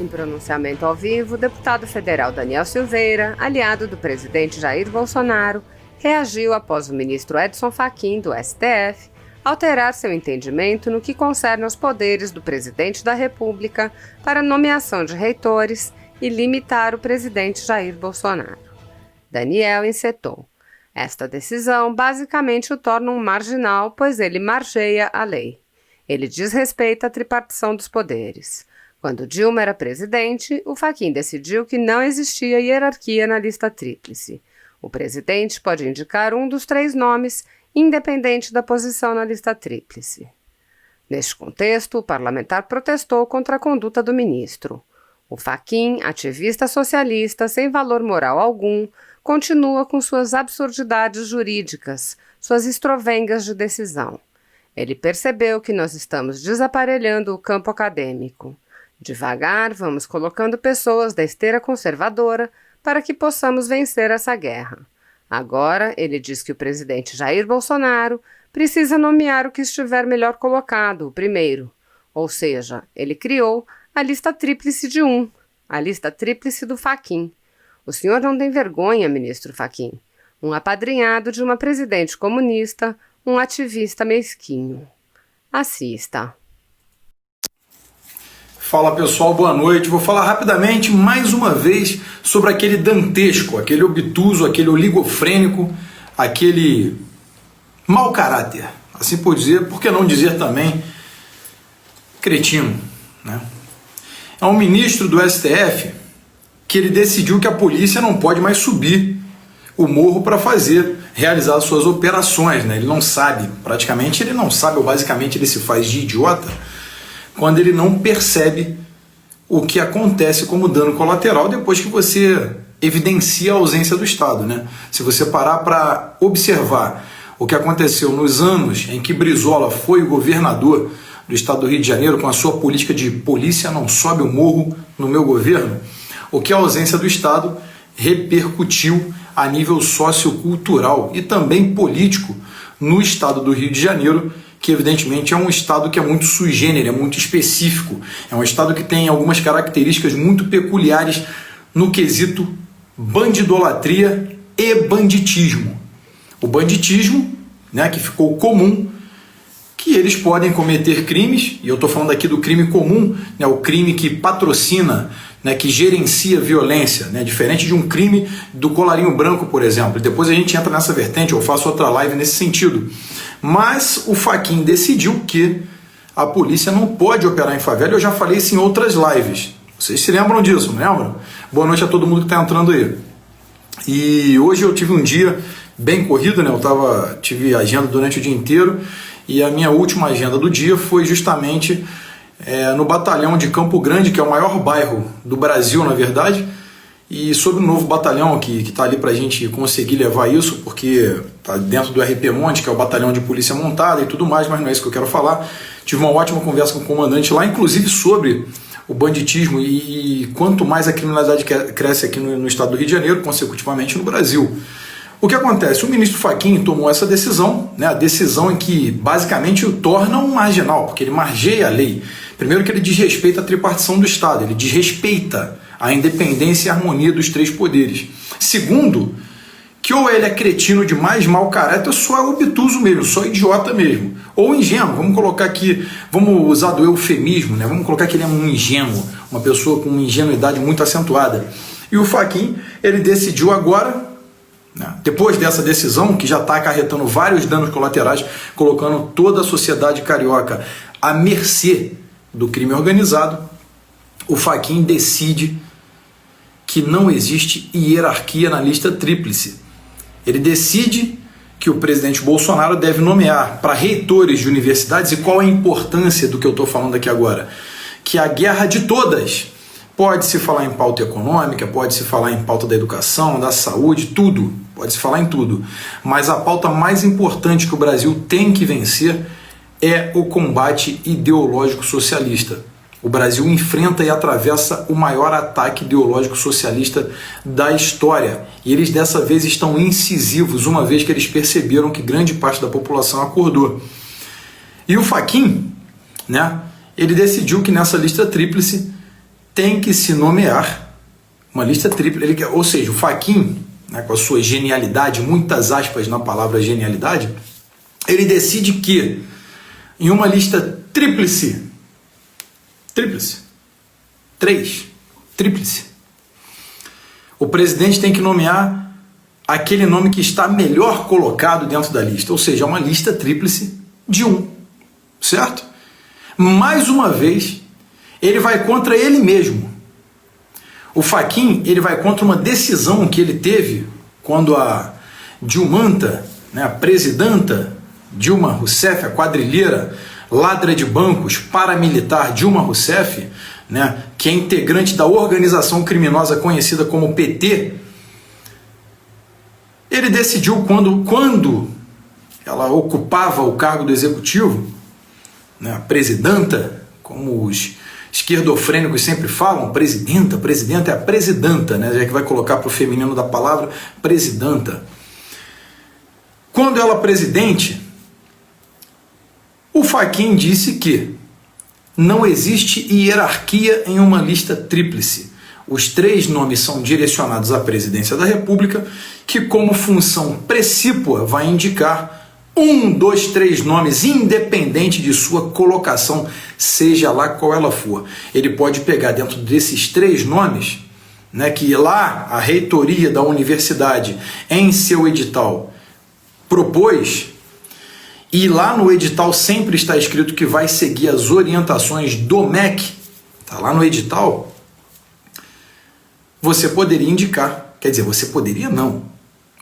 Em pronunciamento ao vivo, o deputado federal Daniel Silveira, aliado do presidente Jair Bolsonaro, reagiu após o ministro Edson Fachin, do STF, alterar seu entendimento no que concerne aos poderes do presidente da República para nomeação de reitores e limitar o presidente Jair Bolsonaro. Daniel encetou: esta decisão basicamente o torna um marginal, pois ele margeia a lei. Ele desrespeita a tripartição dos poderes. Quando Dilma era presidente, o Fachin decidiu que não existia hierarquia na lista tríplice. O presidente pode indicar um dos 3 nomes, independente da posição na lista tríplice. Neste contexto, o parlamentar protestou contra a conduta do ministro. O Fachin, ativista socialista sem valor moral algum, continua com suas absurdidades jurídicas, suas estrovengas de decisão. Ele percebeu que nós estamos desaparelhando o campo acadêmico. Devagar, vamos colocando pessoas da esteira conservadora para que possamos vencer essa guerra. Agora, ele diz que o presidente Jair Bolsonaro precisa nomear o que estiver melhor colocado, o primeiro. Ou seja, ele criou a lista tríplice de a lista tríplice do Fachin. O senhor não tem vergonha, ministro Fachin. Um apadrinhado de uma presidente comunista, um ativista mesquinho. Assista. Fala pessoal, boa noite. Vou falar rapidamente mais uma vez sobre aquele dantesco, aquele obtuso, aquele oligofrênico, aquele mau caráter, assim por dizer, por que não dizer também cretino, né? É um ministro do STF que ele decidiu que a polícia não pode mais subir o morro para realizar suas operações, né? Ele não sabe, praticamente ele não sabe, ou basicamente ele se faz de idiota quando ele não percebe o que acontece como dano colateral depois que você evidencia a ausência do Estado, né? Se você parar para observar o que aconteceu nos anos em que Brizola foi o governador do estado do Rio de Janeiro com a sua política de polícia não sobe o morro no meu governo, o que a ausência do Estado repercutiu a nível sociocultural e também político no estado do Rio de Janeiro, que evidentemente é um estado que é muito sui generis, é muito específico, é um estado que tem algumas características muito peculiares no quesito bandidolatria e banditismo. O banditismo, né, que ficou comum, que eles podem cometer crimes, e eu estou falando aqui do crime comum, né, o crime que patrocina, né, que gerencia violência, né, diferente de um crime do colarinho branco, por exemplo. Depois a gente entra nessa vertente, eu faço outra live nesse sentido. Mas o Fachin decidiu que a polícia não pode operar em favela. Eu já falei isso em outras lives. Vocês se lembram disso, não lembram? Boa noite a todo mundo que está entrando aí. E hoje eu tive um dia bem corrido, né? Tive agenda durante o dia inteiro e a minha última agenda do dia foi justamente no batalhão de Campo Grande, que é o maior bairro do Brasil, na verdade, e sobre o novo batalhão que está ali para a gente conseguir levar isso, porque está dentro do RP Monte, que é o batalhão de polícia montada e tudo mais, mas não é isso que eu quero falar. Tive uma ótima conversa com o comandante lá, inclusive sobre o banditismo e quanto mais a criminalidade cresce aqui no estado do Rio de Janeiro, consecutivamente no Brasil. O que acontece? O ministro Fachin tomou essa decisão, né, a decisão em que basicamente o torna um marginal, porque ele margeia a lei. Primeiro que ele desrespeita a tripartição do Estado, ele desrespeita a independência e a harmonia dos 3 poderes. Segundo, que ou ele é cretino demais, mau caráter, ou só é obtuso mesmo, só idiota mesmo. Ou ingênuo, vamos colocar aqui, vamos usar do eufemismo, né? Vamos colocar que ele é um ingênuo, uma pessoa com uma ingenuidade muito acentuada. E o Fachin, ele decidiu agora, né, depois dessa decisão, que já está acarretando vários danos colaterais, colocando toda a sociedade carioca à mercê do crime organizado, o Fachin decide que não existe hierarquia na lista tríplice. Ele decide que o presidente Bolsonaro deve nomear para reitores de universidades, e qual é a importância do que eu estou falando aqui agora? Que a guerra de todas, pode-se falar em pauta econômica, pode-se falar em pauta da educação, da saúde, tudo, pode-se falar em tudo, mas a pauta mais importante que o Brasil tem que vencer é o combate ideológico socialista. O Brasil enfrenta e atravessa o maior ataque ideológico socialista da história. E eles dessa vez estão incisivos, uma vez que eles perceberam que grande parte da população acordou. E o Fachin, né, ele decidiu que nessa lista tríplice tem que se nomear uma lista tríplice, ou seja, o Fachin, né, com a sua genialidade, muitas aspas na palavra genialidade, ele decide que em uma lista tríplice, o presidente tem que nomear aquele nome que está melhor colocado dentro da lista, ou seja, uma lista tríplice de um, certo? Mais uma vez, ele vai contra ele mesmo. O Fachin, ele vai contra uma decisão que ele teve quando a Dilmanta, né, a presidenta Dilma Rousseff, a quadrilheira, ladra de bancos, paramilitar Dilma Rousseff, né, que é integrante da organização criminosa conhecida como PT, ele decidiu quando ela ocupava o cargo do executivo, né, a presidenta, como os esquerdofrênicos sempre falam, presidenta é a presidenta, né, já que vai colocar para o feminino da palavra, presidenta. Quando ela presidente, o Fachin disse que não existe hierarquia em uma lista tríplice. Os 3 nomes são direcionados à presidência da República, que como função precípua vai indicar 1, 2, 3 nomes, independente de sua colocação, seja lá qual ela for. Ele pode pegar dentro desses 3 nomes, né, que lá a reitoria da universidade, em seu edital, propôs, e lá no edital sempre está escrito que vai seguir as orientações do MEC, está lá no edital, você poderia indicar, quer dizer, você poderia não,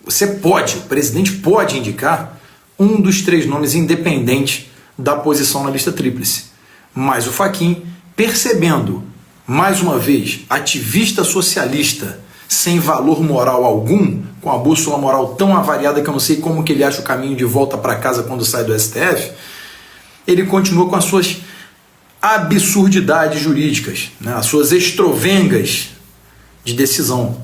você pode, o presidente pode indicar um dos 3 nomes independente da posição na lista tríplice. Mas o Fachin, percebendo, mais uma vez, ativista socialista, sem valor moral algum, com a bússola moral tão avariada que eu não sei como que ele acha o caminho de volta para casa quando sai do STF, ele continua com as suas absurdidades jurídicas, né, as suas estrovengas de decisão.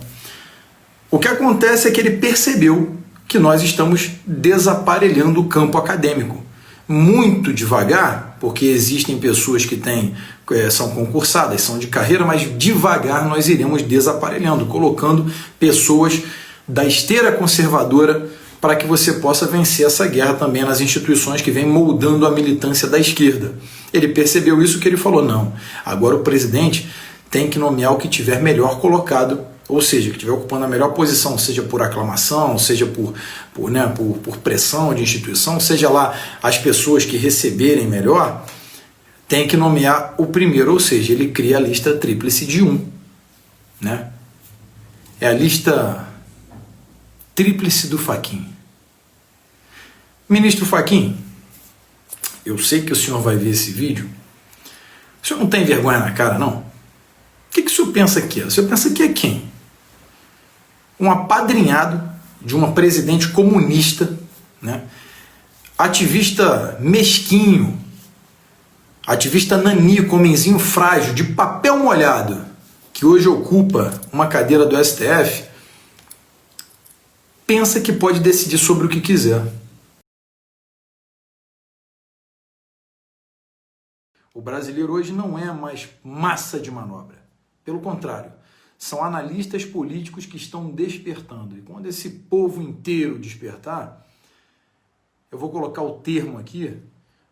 O que acontece é que ele percebeu que nós estamos desaparelhando o campo acadêmico. Muito devagar, porque existem pessoas que são concursadas, são de carreira, mas devagar nós iremos desaparelhando, colocando pessoas da esteira conservadora para que você possa vencer essa guerra também nas instituições que vem moldando a militância da esquerda. Ele percebeu isso que ele falou, não, agora o presidente tem que nomear o que tiver melhor colocado, ou seja, que estiver ocupando a melhor posição, seja por aclamação, seja por pressão de instituição, seja lá as pessoas que receberem melhor, tem que nomear o primeiro, ou seja, ele cria a lista tríplice de 1. Né? É a lista tríplice do Fachin. Ministro Fachin, eu sei que o senhor vai ver esse vídeo, o senhor não tem vergonha na cara, não? O que o senhor pensa que é? O senhor pensa que é quem? Um apadrinhado de uma presidente comunista, né? Ativista mesquinho, ativista naníco, homenzinho frágil, de papel molhado, que hoje ocupa uma cadeira do STF, pensa que pode decidir sobre o que quiser. O brasileiro hoje não é mais massa de manobra. Pelo contrário, são analistas políticos que estão despertando. E quando esse povo inteiro despertar, eu vou colocar o termo aqui,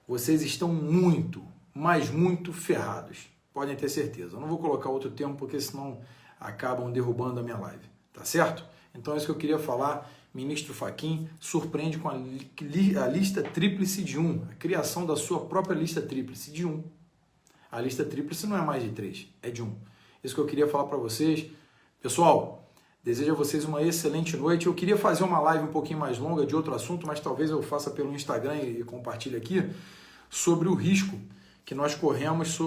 vocês estão muito, mas muito ferrados. Podem ter certeza. Eu não vou colocar outro termo porque senão acabam derrubando a minha live. Tá certo? Então é isso que eu queria falar. Ministro Fachin surpreende com a lista tríplice de 1. A criação da sua própria lista tríplice de 1. A lista tríplice não é mais de 3, é de 1. Isso que eu queria falar para vocês. Pessoal, desejo a vocês uma excelente noite. Eu queria fazer uma live um pouquinho mais longa de outro assunto, mas talvez eu faça pelo Instagram e compartilhe aqui, sobre o risco que nós corremos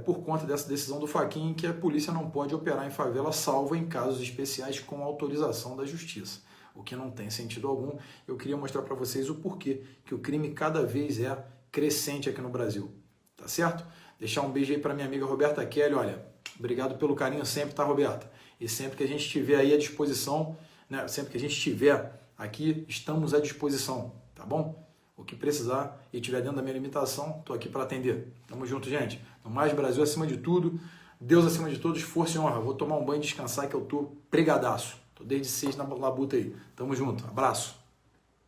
por conta dessa decisão do Fachin, que a polícia não pode operar em favela, salvo em casos especiais com autorização da justiça, o que não tem sentido algum. Eu queria mostrar para vocês o porquê que o crime cada vez é crescente aqui no Brasil. Tá certo? Deixar um beijo aí para minha amiga Roberta Kelly, olha, obrigado pelo carinho sempre, tá, Roberta? E sempre que a gente estiver aí à disposição, né, sempre que a gente estiver aqui, estamos à disposição, tá bom? O que precisar e estiver dentro da minha limitação, tô aqui para atender. Tamo junto, gente. No mais, Brasil acima de tudo. Deus acima de todos, força e honra. Vou tomar um banho e descansar que eu tô pregadaço. Tô desde 6 na labuta aí. Tamo junto. Abraço.